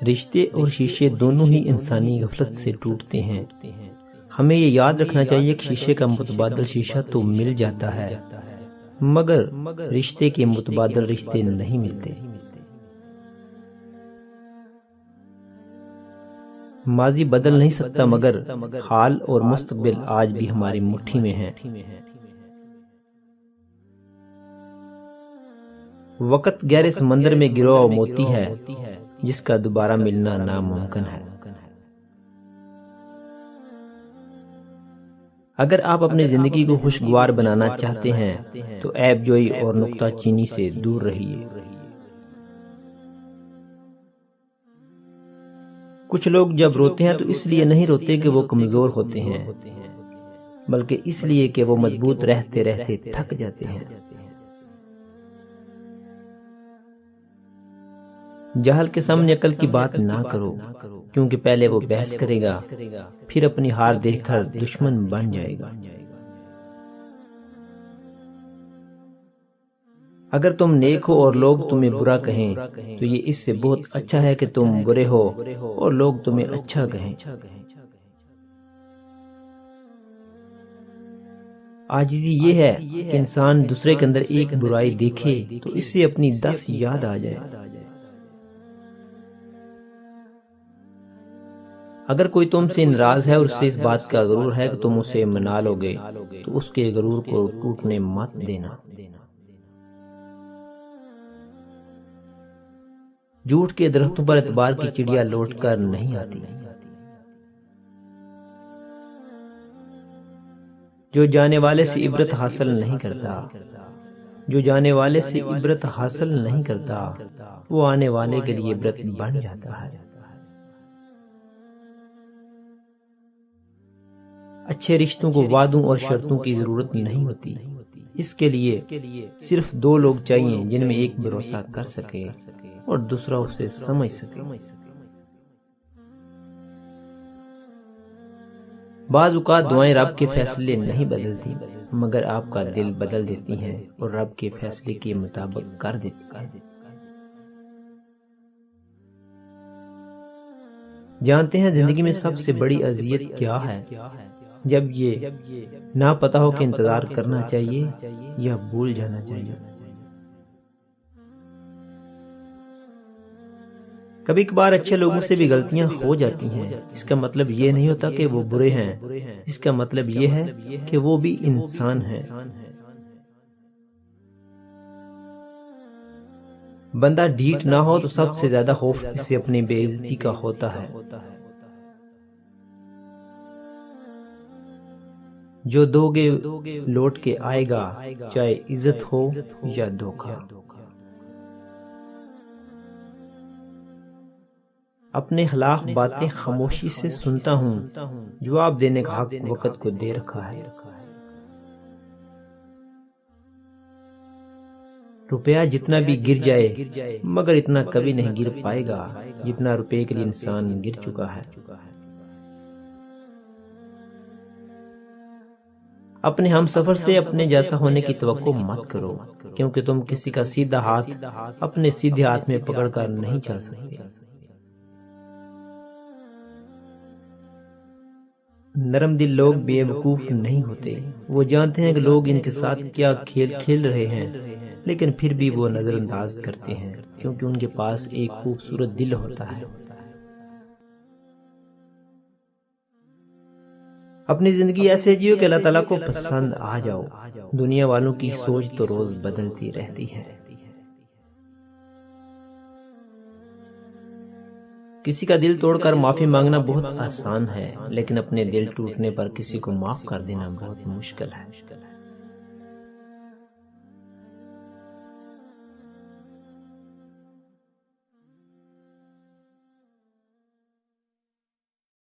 رشتے اور شیشے دونوں ہی انسانی غفلت سے ٹوٹتے ہیں۔ ہمیں یہ یاد رکھنا چاہیے کہ شیشے کا متبادل شیشہ تو مل جاتا ہے، مگر رشتے کے متبادل رشتے نہیں ملتے۔ ماضی بدل نہیں سکتا، مگر حال اور مستقبل آج بھی ہماری مٹھی میں ہیں۔ وقت گہرے سمندر میں گرا ہوا موتی ہے جس کا دوبارہ ملنا ناممکن ہے۔ اگر آپ اپنی زندگی کو خوشگوار بنانا چاہتے ہیں تو عیب جوئی اور نکتہ چینی سے دور رہیے۔ کچھ لوگ جب روتے ہیں تو اس لیے نہیں روتے کہ وہ کمزور ہوتے ہیں، بلکہ اس لیے کہ وہ مضبوط رہتے رہتے تھک جاتے ہیں۔ جہل کے سامنے عقل کی بات نہ کرو، کیونکہ پہلے وہ بحث کرے گا، پھر اپنی ہار دیکھ کر دشمن بن جائے گا۔ اگر تم نیک ہو اور لوگ تمہیں برا کہیں تو یہ اس سے بہت اچھا ہے کہ تم برے ہو اور لوگ تمہیں اچھا کہیں۔ عاجزی یہ ہے کہ انسان دوسرے کے اندر ایک برائی دیکھے تو اس سے اپنی 10 یاد آ جائے۔ اگر کوئی تم سے ناراض ہے اور اس سے اس بات کا غرور ہے کہ تم اسے منا لو گے تو اس کے غرور کو ٹوٹنے مت دینا۔ جھوٹ کے درختوں پر اعتبار کی چڑیا لوٹ کر نہیں آتی۔ جو جانے والے سے عبرت حاصل نہیں کرتا، جو جانے والے سے عبرت حاصل نہیں کرتا، وہ آنے والے کے لیے عبرت بن جاتا ہے۔ اچھے رشتوں کو وعدوں اور شرطوں کی ضرورت نہیں ہوتی، اس کے لیے صرف 2 لوگ چاہیے جن میں ایک بھروسہ کر سکے اور دوسرا اسے سمجھ سکے۔ بعض اوقات دعائیں رب کے فیصلے نہیں بدلتی، مگر آپ کا دل بدل دیتی ہیں اور رب کے فیصلے کے مطابق کر دیتی ہیں۔ جانتے ہیں زندگی میں سب سے بڑی اذیت کیا ہے؟ جب یہ نہ پتا ہو کہ انتظار کرنا چاہیے یا بھول جانا چاہیے۔ کبھی کبھار اچھے لوگوں سے بھی غلطیاں ہو جاتی ہیں، اس کا مطلب یہ نہیں ہوتا کہ وہ برے ہیں، اس کا مطلب یہ ہے کہ وہ بھی انسان ہیں۔ بندہ ڈھیٹ نہ ہو تو سب سے زیادہ خوف اسے اپنی بے عزتی کا ہوتا ہے۔ جو دو گے لوٹ کے آئے گا، چاہے عزت ہو یا دھوکہ۔ اپنے خلاف باتیں خاموشی سے سنتا ہوں، جواب دینے کا حق وقت کو دے رکھا ہے۔ روپیہ جتنا بھی گر جائے مگر اتنا کبھی نہیں گر پائے گا جتنا روپے کے لیے انسان گر چکا ہے۔ اپنے ہم سفر سے اپنے جیسا ہونے کی توقع مت کرو، کیونکہ تم کسی کا سیدھا ہاتھ اپنے سیدھے ہاتھ میں پکڑ کر نہیں چل سکتے۔ نرم دل لوگ بے وقوف نہیں ہوتے، وہ جانتے ہیں کہ لوگ ان کے ساتھ کیا کھیل کھیل رہے ہیں، لیکن پھر بھی وہ نظر انداز کرتے ہیں کیونکہ ان کے پاس ایک خوبصورت دل ہوتا ہے۔ اپنی زندگی ایسے جیو کہ اللہ تعالیٰ کو پسند آ جاؤ۔ دنیا والوں کی سوچ تو روز بدلتی رہتی ہے۔ کسی کا دل توڑ کر معافی مانگنا بہت آسان ہے، لیکن اپنے دل ٹوٹنے پر کسی کو معاف کر دینا بہت مشکل ہے۔